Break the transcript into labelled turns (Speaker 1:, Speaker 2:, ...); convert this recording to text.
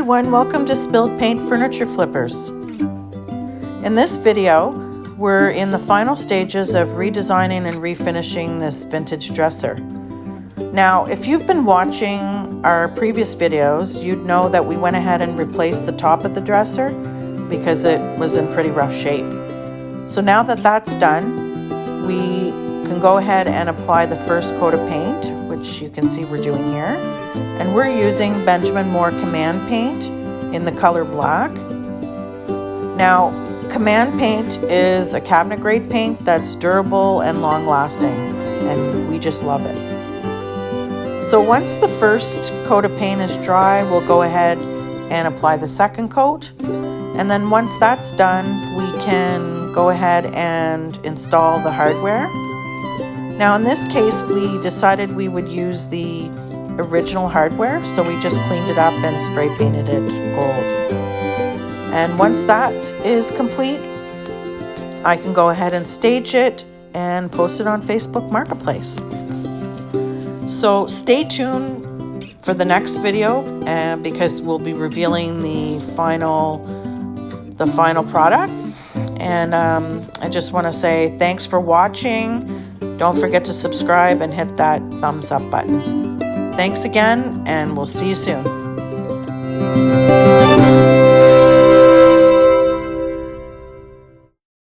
Speaker 1: everyone, welcome to Spilled Paint Furniture Flippers. In this video, we're in the final stages of redesigning and refinishing this vintage dresser. Now, if you've been watching our previous videos, you'd know that we went ahead and replaced the top of the dresser because it was in pretty rough shape. So now that that's done, we can go ahead and apply the first coat of paint, which you can see we're doing here. And we're using Benjamin Moore Command Paint in the color black. Now, Command Paint is a cabinet grade paint that's durable and long lasting, and we just love it. So once the first coat of paint is dry, we'll go ahead and apply the second coat. And then once that's done, we can go ahead and install the hardware. Now in this case, we decided we would use the original hardware, so we just cleaned it up and spray painted it gold. And once that is complete, I can go ahead and stage it and post it on Facebook Marketplace. So stay tuned for the next video because we'll be revealing the final product. And I just want to say thanks for watching. Don't forget to subscribe and hit that thumbs up button. Thanks again, and we'll see you soon.